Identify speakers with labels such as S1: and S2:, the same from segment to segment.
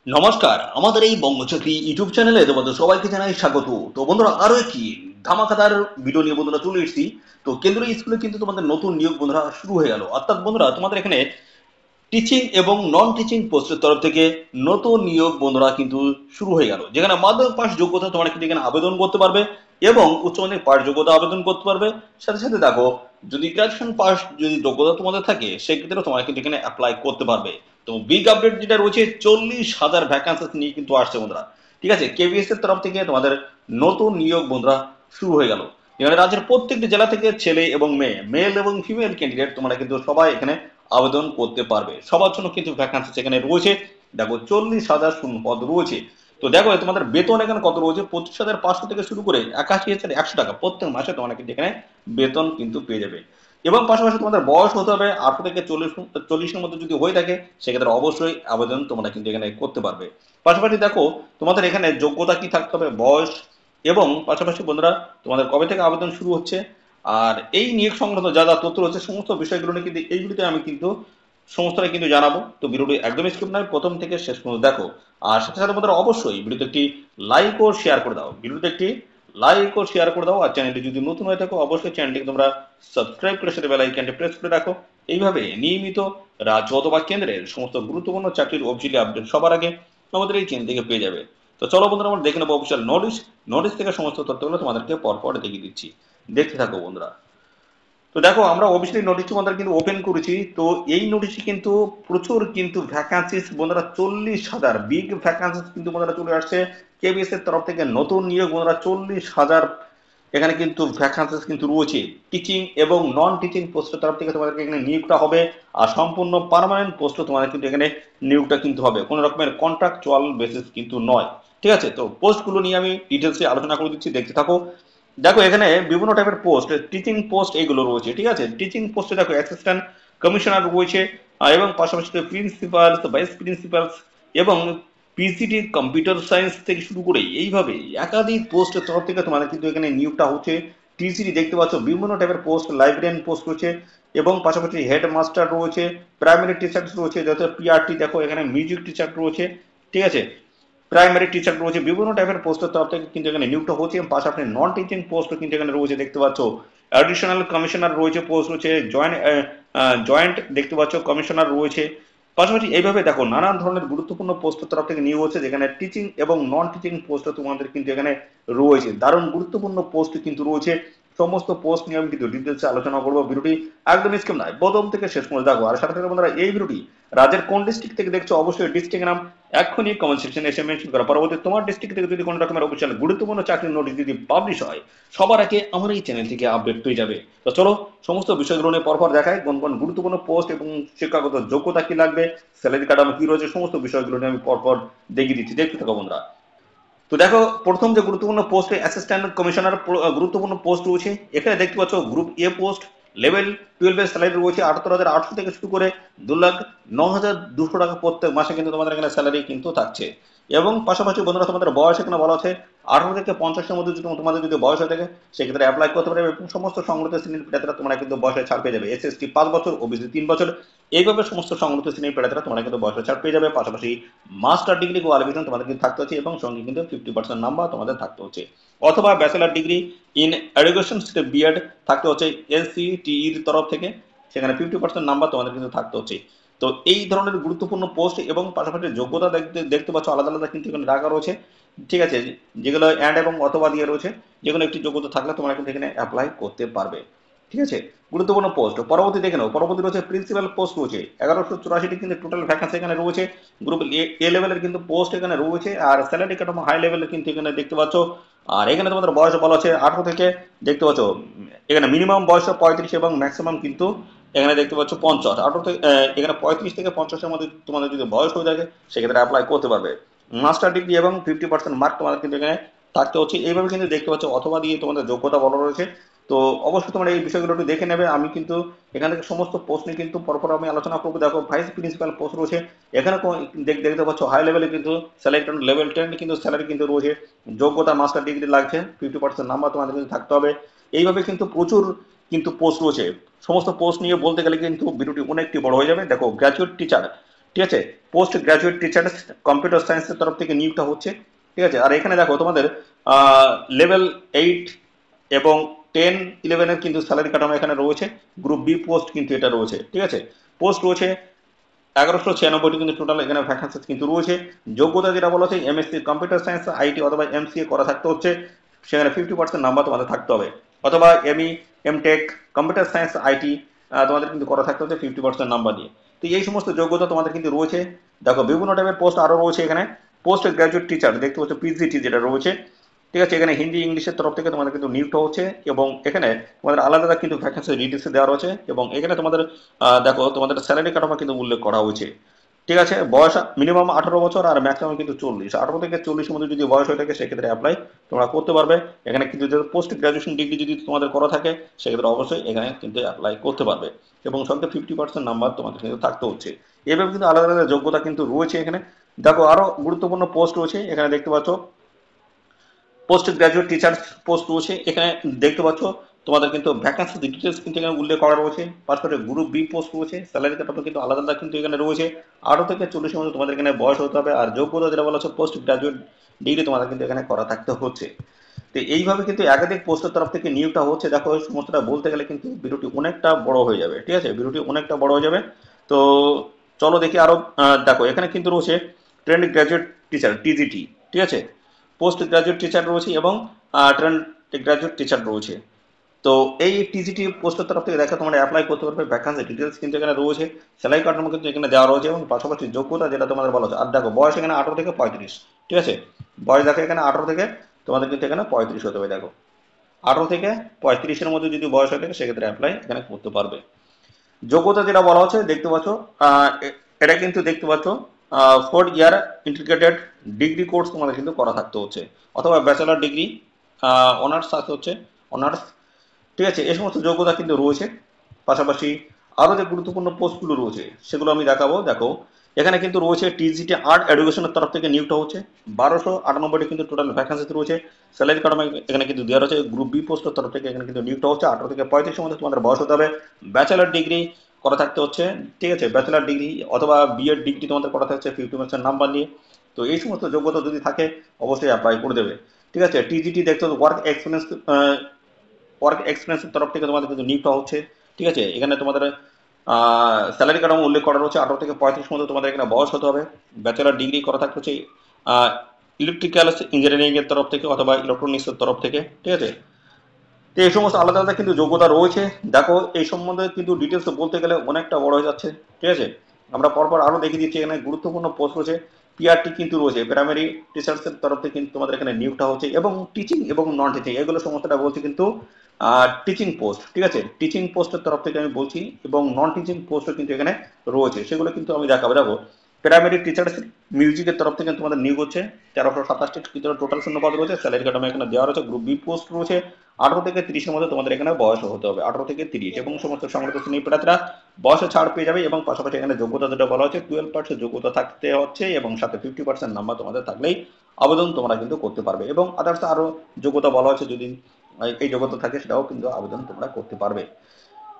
S1: নমস্কার, আমাদের এই বঙ্গচাকরি ইউটিউব চ্যানেলে তোমাদের সবাইকে জানাই স্বাগত। তো বন্ধুরা, আরো একটি ধামাকাদার ভিডিও নিয়ে বন্ধুরা চলে এসেছি। তো কেন্দ্রীয় স্কুলে কিন্তু তোমাদের নতুন নিয়োগ বন্ধুরা শুরু হয়ে গেল। অর্থাৎ বন্ধুরা, তোমাদের এখানে টিচিং এবং নন টিচিং পোস্টের তরফ থেকে নতুন নিয়োগ বন্ধুরা কিন্তু শুরু হয়ে গেল, যেখানে মাধ্যমিক পাস যোগ্যতা তোমরা কিন্তু এখানে আবেদন করতে পারবে এবং উচ্চ মাধ্যমিক পাস যোগ্যতা আবেদন করতে পারবে। সাথে সাথে দেখো, যদি গ্রাজুয়েশন পাস যদি যোগ্যতা তোমাদের থাকে সেক্ষেত্রে তোমরা কিন্তু এখানে অ্যাপ্লাই করতে পারবে। তো বিগ আপডেট যেটা রয়েছে, 40,000 ভ্যাকান্সি নিয়ে কিন্তু আসছে বন্ধুরা। ঠিক আছে, কেভিএস এর তরফ থেকে তোমাদের নতুন নিয়োগ বন্ধুরা শুরু হয়ে গেল, যেখানে রাজ্যের প্রত্যেকটি জেলা থেকে ছেলে এবং মেয়ে, মেল এবং ফিমেল ক্যান্ডিডেট তোমরা কিন্তু সবাই এখানে আবেদন করতে পারবে। সবার জন্য কিন্তু ভ্যাকান্সি সেখানে রয়েছে। দেখো, 40,000 শূন্য পদ রয়েছে। তো দেখো, তোমাদের বেতন এখানে কত রয়েছে, 25,500 থেকে শুরু করে 81,100 টাকা প্রত্যেক মাসে তোমরা কিন্তু এখানে বেতন কিন্তু পেয়ে যাবে। এবং পাশাপাশি তোমাদের বয়স হতে হবে 18 থেকে 40-এর মধ্যে যদি হয়ে থাকে, সেক্ষেত্রে অবশ্যই আবেদন তোমরা কিন্তু এখানে করতে পারবে। পাশাপাশি দেখো, তোমাদের এখানে যোগ্যতা কি থাকতে হবে, বয়স, এবং পাশাপাশি বন্ধুরা তোমাদের কবে থেকে আবেদন শুরু হচ্ছে, আর এই নিয়োগ সংক্রান্ত যা যা তথ্য রয়েছে সমস্ত বিষয়গুলো নিয়ে কিন্তু এই ভিডিওতে আমি কিন্তু সমস্তটাই কিন্তু জানাবো। তো ভিডিওটি একদমই স্কিপ নয়, প্রথম থেকে শেষ পর্যন্ত দেখো। আর সাথে সাথে বন্ধুরা, অবশ্যই ভিডিওতে একটি লাইক ও শেয়ার করে দাও, ভিডিওতে একটি লাইক ও শেয়ার করে দাও। আর চ্যানেলটি যদি নতুন হয়ে থাকো, অবশ্যই চ্যানেলটিকে তোমরা সাবস্ক্রাইব করে সাথে বেল আইকনটি প্রেস করে রাখো। এইভাবে নিয়মিত রাজ্য অথবা কেন্দ্রের সমস্ত গুরুত্বপূর্ণ চাকরির অফিসিয়ালি আপডেট সবার আগে আমাদের এই চ্যানেল থেকে পেয়ে যাবে। তো চলো বন্ধুরা, আমরা দেখে নেবো অফিসিয়াল নোটিশ। নোটিশ থেকে সমস্ত তথ্যগুলো তোমাদেরকে পরপর দেখিয়ে দিচ্ছি, দেখতে থাকো বন্ধুরা। তো দেখো, আমরা অবশ্যই নোটিশটি বন্ধুরা কিন্তু ওপেন করেছি। তো এই নোটিশে কিন্তু প্রচুর কিন্তু ভ্যাকান্সিস বন্ধুরা, 40,000 বিগ ভ্যাকান্সিস কিন্তু বন্ধুরা চলে আসছে। কেবিএস এর তরফ থেকে নতুন নিয়োগ বন্ধুরা, 40,000 এখানে কিন্তু ভ্যাকান্সিস কিন্তু রয়েছে। টিচিং এবং নন টিচিং পোস্টের তরফ থেকে তোমাদেরকে এখানে নিয়োগটা হবে। আর সম্পূর্ণ পার্মানেন্ট পোস্টও তোমাদের কিন্তু এখানে নিয়োগটা কিন্তু হবে, কোনো রকমের কন্ট্রাকচুয়াল বেসিস কিন্তু নয়। ঠিক আছে, তো পোস্টগুলো নিয়ে আমি ডিটেলসে আলোচনা করে দিচ্ছি, দেখতে থাকো। দেখো, এখানে বিভিন্ন টাইপের পোস্ট, টিচিং পোস্ট এইগুলো রয়েছে। ঠিক আছে, টিচিং পোস্টে দেখো অ্যাসিস্ট্যান্ট কমিশনার রয়েছে, এবং পাশাপাশি প্রিন্সিপাল, ভাইস প্রিন্সিপাল এবং পিসিটি কম্পিউটার সায়েন্স থেকে শুরু করে এইভাবে একাধিক পোস্টের তরফ থেকে তোমাদের কিন্তু এখানে নিয়োগটা হচ্ছে। টিসিটি দেখতে পাচ্ছ, বিভিন্ন টাইপের পোস্ট, লাইব্রেরিয়ান পোস্ট রয়েছে, এবং পাশাপাশি হেড মাস্টার রয়েছে, প্রাইমারি টিচার রয়েছে, যাতে পিআরটি দেখো এখানে মিউজিক টিচার রয়েছে। ঠিক আছে, প্রাইমারি টিচার রয়েছে, বিভিন্ন টাইপের পোস্টের তরফ থেকে কিন্তু এখানে নিয়োগটা হচ্ছে। এবং পাশাপাশি নন টিচিং পোস্টও কিন্তু এখানে রয়েছে, দেখতে পাচ্ছ। অ্যাডিশনাল কমিশনার রয়েছে, পোস্ট রয়েছে, জয়েন্ট দেখতে পাচ্ছ কমিশনার রয়েছে। পাশাপাশি এইভাবে দেখো নানান ধরনের গুরুত্বপূর্ণ পোস্টের তরফ থেকে নিয়োগ হচ্ছে, যেখানে টিচিং এবং নন টিচিং পোস্ট তোমাদের কিন্তু এখানে রয়েছে। দারুণ গুরুত্বপূর্ণ পোস্ট কিন্তু রয়েছে। সমস্ত পোস্ট নিয়ে আমি কিন্তু ডিটেলসে আলোচনা করবো। ভিডিওটি একদম স্কিপ নয়, প্রথম থেকে শেষ পর্যন্ত দেখো। আর সাথে সাথে বন্ধুরা, এই ভিডিওটি রাজ্যের কোন ডিস্ট্রিক্ট থেকে দেখছো, অবশ্যই ডিস্ট্রিক্টের নাম এক্ষুনি কমেন্ট সেকশনে এসে মেনশন করা। পরবর্তী তোমার ডিস্ট্রিক্ট থেকে যদি কোনো রকমের অফিসিয়াল গুরুত্বপূর্ণ চাকরির নোটিশ যদি পাবলিশ হয়, সবার আগে আমার এই চ্যানেল থেকে আপডেট পেয়ে যাবে। তো চলো, সমস্ত বিষয়গুলো নিয়ে পরপর দেখায় কোন কোন গুরুত্বপূর্ণ পোস্ট এবং শিক্ষাগত যোগ্যতা কি লাগবে, স্যালারি কাঠামো কি রয়েছে, সমস্ত বিষয়গুলো নিয়ে আমি পরপর দেখিয়ে দিচ্ছি, দেখতে থাকো বন্ধুরা। তো দেখো, প্রথম যে গুরুত্বপূর্ণ পোস্টে অ্যাসিস্ট্যান্ট কমিশনার গুরুত্বপূর্ণ পোস্ট রয়েছে। এখানে দেখতে পাচ্ছ গ্রুপ এ পোস্ট, লেভেল 12 এর স্যালারি রয়েছে 78,800 থেকে শুরু করে 2,09,200 টাকা প্রত্যেক মাসে কিন্তু তোমাদের এখানে স্যালারি কিন্তু থাকছে। এবং পাশাপাশি বন্ধুরা, তোমাদের বয়স এখানে বলা আছে 18 থেকে 50-এর মধ্যে যদি তোমাদের যদি বয়স হয়ে থাকে, সেক্ষেত্রে অ্যাপ্লাই করতে পারবে। এবং সমস্ত সংগঠিত শ্রেণীর প্রার্থীরা তোমরা কিন্তু বয়সে ছাড় পেয়ে যাবে। এসএসটি 5 বছর, ওবিসি 3 বছর, এইভাবে সমস্ত সংগঠিত শ্রেণীর প্রার্থীরা তোমরা কিন্তু বয়সে ছাড় পেয়ে যাবে। পাশাপাশি মাস্টার ডিগ্রি কোয়ালিফিকেশন তোমাদের কিন্তু থাকতে হচ্ছে, এবং সঙ্গে কিন্তু 50% নাম্বার তোমাদের থাকতে হচ্ছে, অথবা bachelor degree in education B Ed থাকতে হচ্ছে এনসিটিইর তরফ থেকে, সেখানে 50% নাম্বার তোমাদের কিন্তু থাকতে হচ্ছে। তো এই ধরনের গুরুত্বপূর্ণ পোস্ট এবং পাশাপাশি যোগ্যতা দেখতে দেখতে পাচ্ছ আলাদা আলাদা কিন্তু এখানে রাখা রয়েছে। ঠিক আছে, যেগুলো অ্যান্ড এবং অথবা দিয়ে রয়েছে, যেগুলো একটি যোগ্যতা থাকলে তোমরা কিন্তু এখানে অ্যাপ্লাই করতে পারবে। ঠিক আছে, গুরুত্বপূর্ণ পোস্ট পরবর্তী দেখে নাও। পরবর্তী রয়েছে প্রিন্সিপাল পোস্ট রয়েছে 1184টি কিন্তু টোটাল ভ্যাকান্সি এখানে রয়েছে। গ্রুপ এ লেভেলের কিন্তু পোস্ট এখানে রয়েছে, আর স্যালারি কাঠামো হাই লেভেলের কিন্তু এখানে দেখতে পাচ্ছ। আর এখানে তোমাদের বয়স বলা আছে 18 থেকে, দেখতে পাচ্ছ এখানে মিনিমাম বয়স 35 এবং ম্যাক্সিমাম কিন্তু এখানে দেখতে পাচ্ছ 50। 18 থেকে এখানে 35 থেকে 50-এর মধ্যে তোমাদের যদি বয়স হয়ে থাকে, সেক্ষেত্রে অ্যাপ্লাই করতে পারবে। মাস্টার ডিগ্রি এবং 50% মার্ক তোমাদের কিন্তু এখানে থাকতে হচ্ছে, এইভাবে কিন্তু দেখতে পাচ্ছ, অথবা দিয়ে তোমাদের যোগ্যতা বলা রয়েছে। তো অবশ্যই তোমরা এই বিষয়গুলো একটু দেখে নেবে। আমি কিন্তু এখান থেকে সমস্ত পোস্ট নিয়ে কিন্তু পরপর আমি আলোচনা করবো। দেখো, ভাইস প্রিন্সিপাল পোস্ট রয়েছে, এখানে দেখতে পাচ্ছ হাই লেভেলে কিন্তু স্যালারি লেভেল 10 কিন্তু স্যালারি কিন্তু রয়েছে। যোগ্যতা মাস্টার ডিগ্রি লাগছে, 50% নাম্বার তোমাদের কিন্তু থাকতে হবে। এইভাবে কিন্তু প্রচুর কিন্তু পোস্ট রয়েছে। সমস্ত পোস্ট নিয়ে বলতে গেলে কিন্তু ভিডিওটি অনেকটি বড় হয়ে যাবে। দেখো, গ্র্যাজুয়েট টিচার ঠিক আছে। পোস্ট গ্রাজুয়েট টিচার্স কম্পিউটার সায়েন্সের তরফ থেকে নিয়োগটা হচ্ছে, ঠিক আছে। আর এখানে দেখো তোমাদের লেভেল 8 এবং 10-11 এর কিন্তু স্যালারি কাঠামো এখানে রয়েছে। গ্রুপ বি পোস্ট কিন্তু এটা রয়েছে, ঠিক আছে। পোস্ট রয়েছে 1196টি কিন্তু টোটাল এখানে ভ্যাকান্সি কিন্তু রয়েছে। যোগ্যতা যেটা বলা হচ্ছে এমএসসি কম্পিউটার সায়েন্স আইটি অথবা এমসিএ করা থাকতে হচ্ছে, সেখানে 50% নাম্বার তোমাদের থাকতে হবে, অথবা ME MTech computer science IT তোমাদের কিন্তু করা থাকতে হচ্ছে 50% নাম্বার দিয়ে। তো এই সমস্ত যোগ্যতা তোমাদের কিন্তু রয়েছে। দেখো বিভিন্ন টাইপের পোস্ট আরো রয়েছে এখানে। পোস্ট গ্রাজুয়েট টিচার দেখতে পাচ্ছ পিজিটি যেটা রয়েছে, ঠিক আছে। এখানে হিন্দি ইংলিশের তরফ থেকে তোমাদের কিন্তু নিয়োগটা হচ্ছে, এবং এখানে তোমাদের আলাদা কিন্তু ভ্যাকেন্সি ডিটেলস দেওয়া রয়েছে, এবং এখানে তোমাদের দেখো তোমাদের স্যালারি কাঠামো কিন্তু উল্লেখ করা হয়েছে, ঠিক আছে। বয়স মিনিমাম 18 বছর আর ম্যাক্সিমাম কিন্তু 40, 18 থেকে 40-এর মধ্যে যদি বয়স হয়ে থাকে সেক্ষেত্রে অ্যাপ্লাই তোমরা করতে পারবে। এখানে কিন্তু পোস্ট গ্রাজুয়েশন ডিগ্রি যদি তোমাদের করা থাকে সেক্ষেত্রে অবশ্যই এখানে কিন্তু অ্যাপ্লাই করতে পারবে, এবং সঙ্গে 50% নাম্বার তোমাদের কিন্তু থাকতে হচ্ছে। এভাবে কিন্তু আলাদা যোগ্যতা কিন্তু রয়েছে এখানে। দেখো আরো গুরুত্বপূর্ণ পোস্ট রয়েছে এখানে দেখতে পাচ্ছ, পোস্ট গ্রাজুয়েট টিচার পোস্ট রয়েছে এখানে দেখতে পাচ্ছ। তোমাদের কিন্তু ভ্যাকান্সি ডিটেলস কিন্তু এখানে উল্লেখ করা রয়েছে। পাশাপাশি গ্রুপ বি পোস্ট রয়েছে, স্যালারি কাঠামো কিন্তু আলাদা কিন্তু এখানে রয়েছে। 18 থেকে 40-এর মধ্যে তোমাদের এখানে বয়স হতে হবে, আর যোগ্যতা যেটা বলা হচ্ছে পোস্ট গ্রাজুয়েট ডিগ্রি তোমাদের কিন্তু এখানে করা থাকতে হচ্ছে। তো এইভাবে কিন্তু একাধিক পোস্টের তরফ থেকে নিয়োগটা হচ্ছে। দেখো এই সমস্তটা বলতে গেলে কিন্তু ভিডিওটি অনেকটা বড় হয়ে যাবে, ঠিক আছে, ভিডিওটি অনেকটা বড় হয়ে যাবে। তো চলো দেখি আরো। দেখো এখানে কিন্তু রয়েছে ট্রেন্ড গ্রাজুয়েট টিচার টিজিটি, ঠিক আছে। পোস্ট গ্রাজুয়েট টিচার রয়েছে এবং ট্রেন্ড গ্রাজুয়েট টিচার রয়েছে। তো এই টিজিটি পোস্টের তরফ থেকে দেখা তোমরা অ্যাপ্লাই করতে পারবে। ভ্যাকান্সি ডিটেলস কিন্তু এখানে রয়েছে, স্যালারি কাঠামো কিন্তু এখানে দেওয়া রয়েছে, এবং পাশাপাশি যোগ্যতা যেটা তোমাদের বলা হচ্ছে। আর দেখো বয়স এখানে 18 থেকে 35, ঠিক আছে। বয়স দেখো এখানে 18 থেকে তোমাদের কিন্তু এখানে 35 হতে হবে। দেখো 18 থেকে 35-এর মধ্যে যদি বয়স হয়ে থাকে সেক্ষেত্রে অ্যাপ্লাই এখানে করতে পারবে। যোগ্যতা যেটা বলা হচ্ছে দেখতে পাচ্ছ, এটা কিন্তু দেখতে পাচ্ছ 4 ইয়ার ইন্টিগ্রেটেড ডিগ্রি কোর্স তোমাদের কিন্তু করা থাকতে হচ্ছে, অথবা ব্যাচেলার ডিগ্রি অনার্স থাকতে হচ্ছে, অনার্স, ঠিক আছে। এই সমস্ত যোগ্যতা কিন্তু রয়েছে। পাশাপাশি আরো যে গুরুত্বপূর্ণ পোস্টগুলো রয়েছে সেগুলো আমি দেখাবো। দেখো এখানে কিন্তু রয়েছে টিজিটি আর্ট এডুকেশনের তরফ থেকে নিয়োগটা হচ্ছে। 1298টি কিন্তু টোটাল ভ্যাকান্সি রয়েছে। স্যালারি কাঠামো এখানে কিন্তু দেওয়া রয়েছে। গ্রুপ বি পোস্টের তরফ থেকে এখানে কিন্তু নিয়োগটা হচ্ছে। 18 থেকে 35-এর মধ্যে তোমাদের বয়স হতে হবে, ব্যাচেলার ডিগ্রি করা থাকতে হচ্ছে, ঠিক আছে। ব্যাচেলার ডিগ্রি অথবা বিএড ডিগ্রি তোমাদের করা থাকছে 50% নাম্বার নিয়ে। তো এই সমস্ত যোগ্যতা যদি থাকে অবশ্যই অ্যাপ্লাই করে দেবে, ঠিক আছে। টিজিটি দেখতে ওয়ার্ক এক্সপিরিয়েন্সের তরফ থেকে তোমাদের কিন্তু নিয়োগটা হচ্ছে, ঠিক আছে। এখানে তোমাদের স্যালারি কাঠামো উল্লেখ করা রয়েছে। 18 থেকে 35 মধ্যে তোমাদের এখানে বয়স হতে হবে, ব্যাচেলার ডিগ্রি করা থাকতে হচ্ছে ইলেকট্রিক্যাল ইঞ্জিনিয়ারিং এর তরফ থেকে অথবা ইলেকট্রনিক্স এর তরফ থেকে, ঠিক আছে। তো এই সমস্ত আলাদা কিন্তু যোগ্যতা রয়েছে। দেখো এই সম্বন্ধে কিন্তু ডিটেলস বলতে গেলে অনেকটা বড় হয়ে যাচ্ছে, ঠিক আছে। আমরা পরপর আরো দেখিয়ে দিচ্ছি। এখানে গুরুত্বপূর্ণ পোস্ট রয়েছে, পিআরটি কিন্তু রয়েছে, প্রাইমারি টিচার্স এর তরফ থেকে কিন্তু তোমাদের এখানে নিয়োগটা হচ্ছে, এবং টিচিং এবং নন টিচিং এগুলো সমস্তটা বলছি কিন্তু টিচিং পোস্ট, ঠিক আছে। টিচিং পোস্টের তরফ থেকে আমি বলছি, এবং নন টিচিং পোস্টও কিন্তু এখানে রয়েছে, সেগুলো কিন্তু আমি দেখাবো। দেখো প্রাইমারি টিচার্স মিউজিকের তরফ থেকে তোমাদের নিয়োগ হচ্ছে। 1327টি ভিতরে টোটাল শূন্যপদ রয়েছে। স্যালারি কাঠামো এখানে দেওয়া রয়েছে। গ্রুপ বি পোস্ট রয়েছে। 18 থেকে 30-এর মধ্যে তোমাদের এখানে বয়স হতে হবে, 18 থেকে 30, এবং সমস্ত সংগঠিত শ্রেণী প্রার্থীরা বয়সে ছাড় পেয়ে যাবে। এবং পাশাপাশি এখানে যোগ্যতা যেটা বলা হচ্ছে 12% যোগ্যতা থাকতে হচ্ছে, এবং সাথে 50% নাম্বার তোমাদের থাকলেই আবেদন তোমরা কিন্তু করতে পারবে। এবং আদার্স আরো যোগ্যতা বলা হচ্ছে, যদি এই যোগ্যতা থাকে সেটাও কিন্তু আবেদন তোমরা করতে পারবে।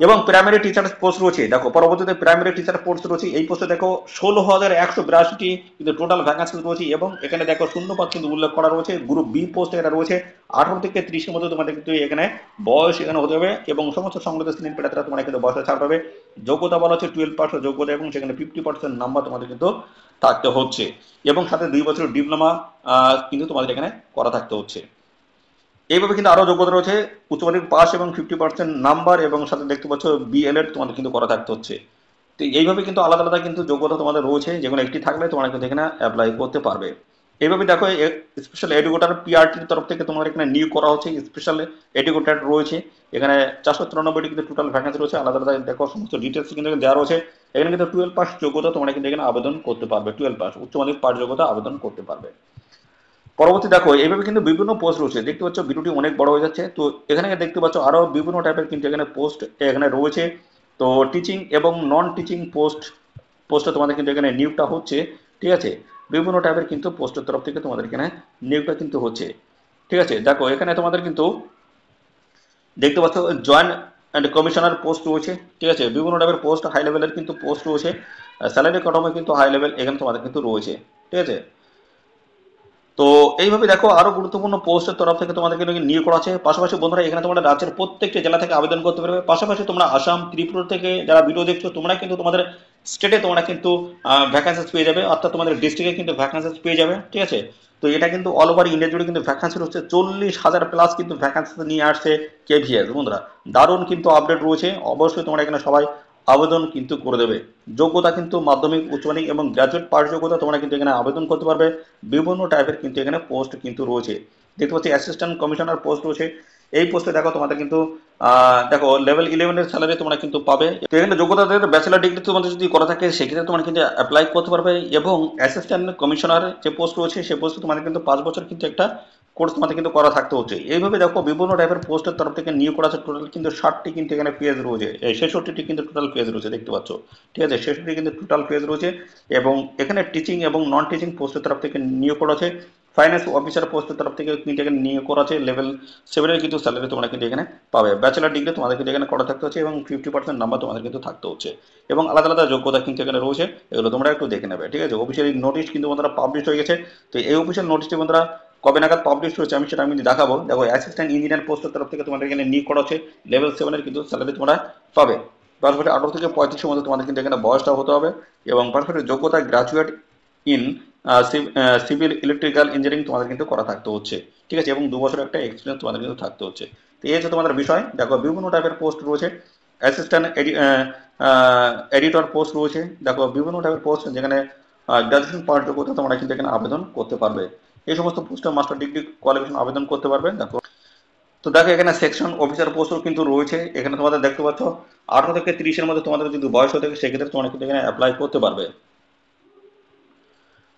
S1: এবং প্রাইমারি টিচার পোস্ট রয়েছে। দেখো পরবর্তীতে প্রাইমারি টিচার পোস্ট রয়েছে। এই পোস্টে দেখো 16,182টি কিন্তু টোটাল ভ্যাকান্সি রয়েছে, এবং এখানে দেখো শূন্যপদ কিন্তু উল্লেখ করা রয়েছে। গ্রুপ বি পোস্ট এটা রয়েছে। 18 থেকে 30-এর মধ্যে তোমাদের কিন্তু এখানে বয়স এখানে হতে হবে, এবং সমস্ত সংগঠিত শ্রেণীর প্রার্থীরা তোমরা কিন্তু বয়সে ছাড় পাবে। যোগ্যতা বলা হচ্ছে 12% যোগ্যতা, এবং সেখানে 50% নাম্বার তোমাদের কিন্তু থাকতে হচ্ছে, এবং সাথে 2 বছরের ডিপ্লোমা কিন্তু তোমাদের এখানে করা থাকতে হচ্ছে। এইভাবে কিন্তু আরো যোগ্যতা রয়েছে, উচ্চ মাধ্যমিক পাস এবং 50% নাম্বার, এবং সাথে দেখতে পাচ্ছ বিএলএড তোমাদের কিন্তু করা থাকতে হচ্ছে। তো এইভাবে কিন্তু আলাদা কিন্তু যোগ্যতা তোমাদের রয়েছে, যেগুলো একটি থাকলে তোমরা কিন্তু এখানে অ্যাপ্লাই করতে পারবে। এইভাবে দেখো স্পেশাল এডুকেটার পিআরটির তরফ থেকে তোমাদের এখানে নিয়োগ করা হচ্ছে। স্পেশাল এডুকেটার রয়েছে এখানে 493টি কিন্তু টোটাল ভ্যাকেন্সি রয়েছে। আলাদা দেখো সমস্ত ডিটেলস কিন্তু দেওয়া রয়েছে। এখানে কিন্তু 12 পাস যোগ্যতা তোমরা কিন্তু এখানে আবেদন করতে পারবে। 12 পাস উচ্চ মাধ্যমিক পাস যোগ্যতা আবেদন করতে পারবে। পরবর্তী দেখো এইভাবে কিন্তু বিভিন্ন পোস্ট রয়েছে। দেখতে পাচ্ছ ভিডিওটি অনেক বড় হয়ে যাচ্ছে। তো এখানে দেখতে পাচ্ছ আরো বিভিন্ন টাইপের কিন্তু এখানে পোস্ট এখানে রয়েছে। তো টিচিং এবং নন টিচিং পোস্টে তোমাদের কিন্তু এখানে নিয়োগটা হচ্ছে, ঠিক আছে। বিভিন্ন টাইপের কিন্তু পোস্টের তরফ থেকে তোমাদের এখানে নিয়োগটা কিন্তু হচ্ছে, ঠিক আছে। দেখো এখানে তোমাদের কিন্তু দেখতে পাচ্ছ জয়েন্ট অ্যান্ড কমিশনার পোস্ট রয়েছে, ঠিক আছে, বিভিন্ন টাইপের পোস্ট, হাই লেভেলের কিন্তু পোস্ট রয়েছে, স্যালারি কাঠামো কিন্তু হাই লেভেল এখানে তোমাদের কিন্তু রয়েছে, ঠিক আছে। তো এইভাবে দেখো আরো গুরুত্বপূর্ণ পোস্টের তরফ থেকে তোমাদের কিন্তু নিয়োগ করা আছে। পাশাপাশি বন্ধুরা এখানে তোমরা রাজ্যের প্রত্যেকটি জেলা থেকে আবেদন করতে পারবে। পাশাপাশি তোমরা আসাম, ত্রিপুরা থেকে যারা ভিডিও দেখছো তোমরা কিন্তু তোমাদের স্টেটে তোমরা কিন্তু ভ্যাকান্সিস পেয়ে যাবে, অর্থাৎ তোমাদের ডিস্ট্রিক্টে কিন্তু ভ্যাকান্সিস পেয়ে যাবে, ঠিক আছে। তো এটা কিন্তু অল ওভার ইন্ডিয়া জুড়ে কিন্তু ভ্যাকান্সি হচ্ছে 40,000 প্লাস কিন্তু ভ্যাকান্সি নিয়ে আসছে কেভিএস। বন্ধুরা দারুণ কিন্তু আপডেট রয়েছে, অবশ্যই তোমরা এখানে সবাই আবেদন কিন্তু করে দেবে। যোগ্যতা কিন্তু মাধ্যমিক, উচ্চ মাধ্যমিক এবং গ্রাজুয়েট পাস যোগ্যতা তোমরা কিন্তু এখানে আবেদন করতে পারবে। বিভিন্ন টাইপের কিন্তু এখানে পোস্ট কিন্তু রয়েছে। দেখতে পাচ্ছি অ্যাসিস্ট্যান্ট কমিশনার পোস্ট রয়েছে। এই পোস্টে দেখো তোমাদের কিন্তু দেখো লেভেল 11 এর স্যালারি তোমরা কিন্তু পাবে। তো এখানে যোগ্যতা ব্যাচেলার ডিগ্রি তোমাদের যদি করা থাকে সেক্ষেত্রে তোমরা কিন্তু অ্যাপ্লাই করতে পারবে। এবং অ্যাসিস্ট্যান্ট কমিশনার যে পোস্ট রয়েছে সেই পোস্টে তোমাদের কিন্তু 5 বছর কিন্তু একটা কোর্স তোমাদের কিন্তু করা থাকতে হচ্ছে। এইভাবে দেখো বিভিন্ন টাইপের পোস্টের তরফ থেকে নিয়োগ করা আছে। টোটাল কিন্তু 60টি কিন্তু এখানে পেজ রয়েছে, 66টি কিন্তু টোটাল পেজ রয়েছে, দেখতে পাচ্ছ, ঠিক আছে, 66টি কিন্তু টোটাল পেজ রয়েছে। এবং এখানে টিচিং এবং নন টিচিং পোস্টের তরফ থেকে নিয়োগ করা আছে। ফাইন্যান্স অফিসার পোস্টের তরফ থেকে কিন্তু এখানে নিয়োগ করা আছে। লেভেল 7-এর কিন্তু স্যালারি তোমরা কিন্তু এখানে পাবে। ব্যাচেলার ডিগ্রি তোমাদের কিন্তু এখানে করা থাকতে হচ্ছে এবং 50% নাম্বার তোমাদের কিন্তু থাকতে হচ্ছে। এবং আলাদা আলাদা যোগ্যতা কিন্তু এখানে রয়েছে, এগুলো তোমরা একটু দেখে নেবে, ঠিক আছে। অফিসিয়াল নোটিশ কিন্তু বন্ধুরা পাবলিশ হয়ে গেছে। তো এই অফিসিয়াল নোটিশটি বন্ধুরা কবে নাগাদ পাবলিশ হয়েছে আমি সেটা দেখাবো। দেখো অ্যাসিস্ট্যান্ট ইঞ্জিনিয়ার পোস্টের তরফ থেকে তোমাদের এখানে নিয়োগ করা হচ্ছে। লেভেল 7-এর কিন্তু স্যালারি তোমরা পাবে। পাশাপাশি 18 থেকে 35 মধ্যে তোমাদের কিন্তু এখানে বয়সটা হতে হবে। এবং পাশাপাশি যোগ্যতা graduate in civil electrical engineering তোমাদের কিন্তু করা থাকতে হচ্ছে, ঠিক আছে। এবং 2 বছর একটা এক্সপিরিয়েন্স তোমাদের কিন্তু থাকতে হচ্ছে। তো এই হচ্ছে তোমাদের বিষয়। দেখো বিভিন্ন টাইপের পোস্ট রয়েছে। অ্যাসিস্ট্যান্ট এডিটর পোস্ট রয়েছে। দেখো বিভিন্ন টাইপের পোস্ট যেখানে গ্রাজুয়েশন পাস যোগ্যতা তোমরা কিন্তু এখানে আবেদন করতে পারবে। এই সমস্ত পোস্টে মাস্টার ডিগ্রি কোয়ালিফিকেশন আবেদন করতে পারবে। দেখো তো দেখো এখানে সেকশন অফিসার পোস্টও কিন্তু রয়েছে। এখানে তোমাদের দেখতে পাচ্ছ 18 থেকে 30-এর মধ্যে তোমাদের যদি বয়স হয়ে থাকে সেক্ষেত্রে তোমরা কিন্তু এখানে অ্যাপ্লাই করতে পারবে।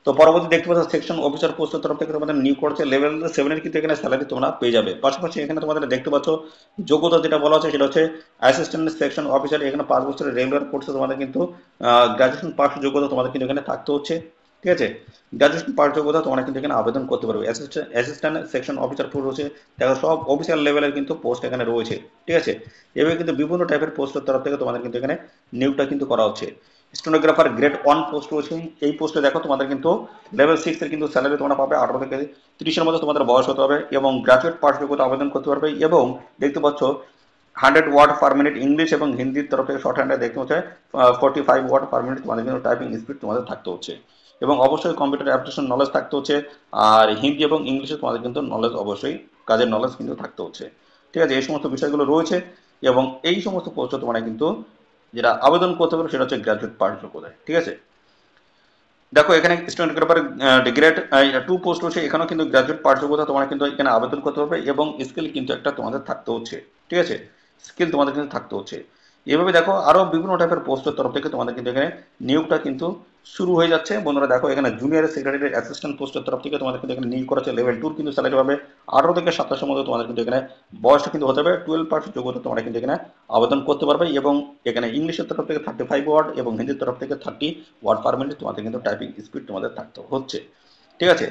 S1: তো পরবর্তী দেখতে পাচ্ছ সেকশন অফিসার পোস্টের তরফ থেকে তোমাদের নিয়োগ করছে। লেভেল 7-এর কিন্তু এখানে স্যালারি তোমরা পেয়ে যাবে। পাশাপাশি এখানে তোমাদের দেখতে পাচ্ছ যোগ্যতা যেটা বলা হচ্ছে সেটা হচ্ছে অ্যাসিস্ট্যান্ট সেকশন অফিসার। এখানে 5 বছরের রেগুলার কোর্সে তোমাদের কিন্তু গ্রাজুয়েশন পাস যোগ্যতা তোমাদের কিন্তু এখানে থাকতে হচ্ছে, ঠিক আছে। গ্রাজুয়েশন পাস যোগ্যতা তোমরা কিন্তু এখানে আবেদন করতে পারবে। অ্যাসিস্ট্যান্ট সেকশন অফিসার পোস্ট রয়েছে। দেখো সব অফিসিয়াল লেভেলের কিন্তু পোস্ট এখানে রয়েছে, ঠিক আছে। এভাবে কিন্তু বিভিন্ন টাইপের পোস্টের তরফ থেকে তোমাদের কিন্তু এখানে নিয়োগটা কিন্তু করা হচ্ছে। স্টেনোগ্রাফার গ্রেড 1 পোস্ট রয়েছে। এই পোস্টে দেখো তোমাদের কিন্তু লেভেল 6-এর কিন্তু স্যালারি তোমরা পাবে। 18 থেকে 30-এর মধ্যে তোমাদের বয়স হতে হবে এবং গ্রাজুয়েট পাস যোগ্যতা আবেদন করতে পারবে। এবং দেখতে পাচ্ছ 100 ওয়ার্ড পার মিনিট ইংলিশ এবং হিন্দির তরফ থেকে শর্ট হ্যান্ডে দেখতে হচ্ছে 45 ওয়ার্ড পার মিনিট তোমাদের কিন্তু টাইপিং স্পিড তোমাদের থাকতে হচ্ছে। এবং অবশ্যই কম্পিউটার অ্যাপ্লিকেশন নলেজ থাকতে হচ্ছে। আর হিন্দি এবং ইংলিশে তোমাদের কিন্তু নলেজ, অবশ্যই কাজের নলেজ কিন্তু থাকতে হচ্ছে, ঠিক আছে। এই সমস্ত বিষয়গুলো রয়েছে। এবং এই সমস্ত পোস্টে তোমরা কিন্তু যেটা আবেদন করতে পারো সেটা হচ্ছে গ্রাজুয়েট পাস যোগ্যতায়, ঠিক আছে। দেখো এখানে স্টেনোগ্রাফার গ্রেড 2 পোস্ট রয়েছে। এখানেও কিন্তু গ্রাজুয়েট পাস যোগ্যতা তোমরা কিন্তু এখানে আবেদন করতে পারবে এবং স্কিল কিন্তু একটা তোমাদের থাকতে হচ্ছে, ঠিক আছে। স্কিল তোমাদের কিন্তু থাকতে হচ্ছে। এভাবে দেখো আরো বিভিন্ন টাইপের পোস্টের তরফ থেকে তোমাদের কিন্তু এখানে নিয়োগটা কিন্তু শুরু হয়ে যাচ্ছে। বন্ধুরা দেখো এখানে জুনিয়র সেক্রেটারি অ্যাসিস্ট্যান্ট পোস্টের তরফ থেকে তোমাদের কিন্তু এখানে নিয়োগ করা হচ্ছে। লেভেল 2 কিন্তু স্যালারি পাবে। 18 থেকে 27-এর মধ্যে তোমাদের কিন্তু এখানে বয়সটা কিন্তু হতে হবে। 12 পাস যোগ্যতা তোমরা কিন্তু এখানে আবেদন করতে পারবে। এবং এখানে ইংলিশের তরফ থেকে 35 ওয়ার্ড এবং হিন্দির তরফ থেকে 30 ওয়ার্ড পার মিনিট তোমাদের কিন্তু টাইপিং স্পিড তোমাদের থাকতে হচ্ছে, ঠিক আছে।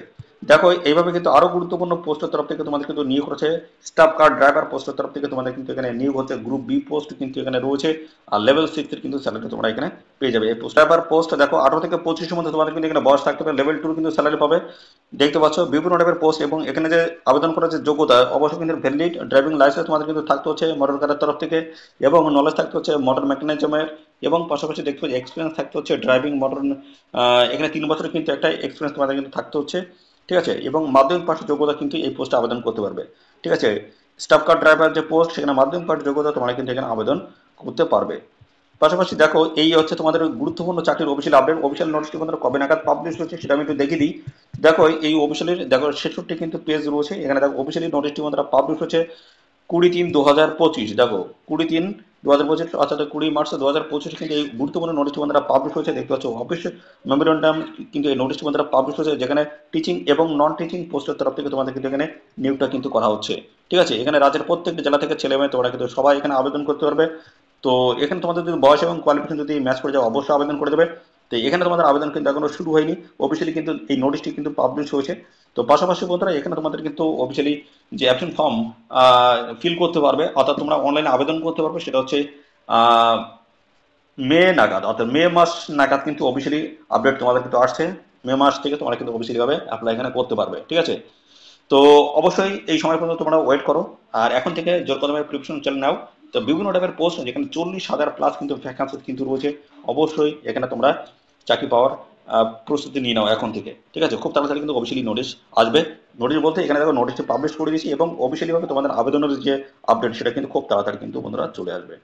S1: দেখো এইভাবে কিন্তু আরো গুরুত্বপূর্ণ পোস্টের তরফ থেকে তোমাদের কিন্তু নিয়োগ হচ্ছে। স্টাফ কার ড্রাইভার পোস্টের তরফ থেকে তোমাদের কিন্তু এখানে নিয়োগ হচ্ছে। গ্রুপ বি পোস্ট কিন্তু এখানে রয়েছে। আর লেভেল 6-এর কিন্তু স্যালারি তোমরা এখানে পেয়ে যাবে। এই পোস্ট ড্রাইভার পোস্ট দেখো 18 থেকে 25-এর মধ্যে তোমাদের কিন্তু এখানে বয়স থাকতে হবে। লেভেল 2 কিন্তু স্যালারি পাবে। দেখতে পাচ্ছ বিভিন্ন টাইপের পোস্ট। এবং এখানে যে আবেদন করার যে যোগ্যতা, অবশ্যই কিন্তু ভ্যালিড ড্রাইভিং লাইসেন্স তোমাদের কিন্তু থাকতে হচ্ছে মোটর কারের তরফ থেকে। এবং নলেজ থাকতে হচ্ছে মোটর মেকানিজমের। এবং পাশাপাশি দেখতে পাচ্ছি এক্সপিরিয়েন্স থাকতে হচ্ছে ড্রাইভিং মোটর। এখানে 3 বছরের কিন্তু একটা এক্সপিরিয়েন্স তোমাদের কিন্তু থাকতে হচ্ছে, ঠিক আছে। এবং মাধ্যমিক পাশের যোগ্যতা কিন্তু এই পোস্টে আবেদন করতে পারবে, ঠিক আছে। স্টাফ কার ড্রাইভার যে পোস্ট সেখানে মাধ্যমিক পাশের যোগ্যতা তোমরা কিন্তু এখানে আবেদন করতে পারবে। পাশাপাশি দেখো এই হচ্ছে তোমাদের গুরুত্বপূর্ণ চাকরির অফিসিয়াল আপডেট। অফিসিয়াল নোটিশটি তোমাদের কবে নাগাদ পাবলিশ হচ্ছে সেটা আমি একটু দেখিয়ে দিই। দেখো এই অফিসিয়ালি দেখো 66 কিন্তু পেজ রয়েছে। এখানে দেখো অফিসিয়ালি নোটিশটি তোমাদের পাবলিশ হচ্ছে 20/3/2025। দেখো 20/3/2025, অর্থাৎ 20 মার্চ 2025 কিন্তু এই গুরুত্বপূর্ণ নোটিশটি বন্ধুরা পাবলিশ হয়েছে। দেখতে পাচ্ছ অফিস মেমোরেন্ডাম কিন্তু এই নোটিশটি বন্ধুরা পাবলিশ হয়েছে, যেখানে টিচিং এবং নন টিচিং পোস্টের তরফ থেকে তোমাদের কিন্তু এখানে নিয়োগটা কিন্তু করা হচ্ছে, ঠিক আছে। এখানে রাজ্যের প্রত্যেকটি জেলা থেকে ছেলে মেয়ে তোমরা কিন্তু সবাই এখানে আবেদন করতে পারবে। তো এখানে তোমাদের যদি বয়স এবং কোয়ালিফিকেশন যদি ম্যাচ করে যায় অবশ্যই আবেদন করে দেবে। তো এখানে তোমাদের আবেদন কিন্তু এখনো শুরু হয়নি, অফিসিয়ালি কিন্তু এই নোটিশটি কিন্তু পাবলিশ হয়েছে। তো পাশাপাশি বন্ধুরা এখানে তোমাদের কিন্তু অফিসিয়ালি যে অ্যাবসেন্ট ফর্ম ফিল করতে পারবে, অর্থাৎ তোমরা অনলাইনে আবেদন করতে পারবে, সেটা হচ্ছে আহ, মে নাগাদ, অর্থাৎ মে মাস নাগাদ কিন্তু অফিসিয়ালি আপডেট তোমাদের কিন্তু আসছে। মে মাস থেকে তোমরা কিন্তু অফিসিয়ালি ভাবে অ্যাপ্লাই এখানে করতে পারবে, ঠিক আছে? তো অবশ্যই এই সময় পর্যন্ত তোমরা ওয়েট করো, আর এখন থেকে জোর কদমে প্রিপারেশন চালিয়ে নাও। তো বিভিন্ন টাইপের পোস্ট, যেখানে 40,000 প্লাস কিন্তু ভ্যাকান্সি কিন্তু রয়েছে, অবশ্যই এখানে তোমরা চাকরি পাওয়ার প্রস্তুতি নিয়ে নাও এখন থেকে, ঠিক আছে? খুব তাড়াতাড়ি কিন্তু অফিসিয়ালি নোটিশ আসবে। নোটিশ বলতে এখানে দেখো নোটিশটি পাবলিশ করে দিয়েছি, এবং অফিসিয়ালি ভাবে তোমাদের আবেদনের যে আপডেট সেটা কিন্তু খুব তাড়াতাড়ি কিন্তু বন্ধুরা চলে আসবে।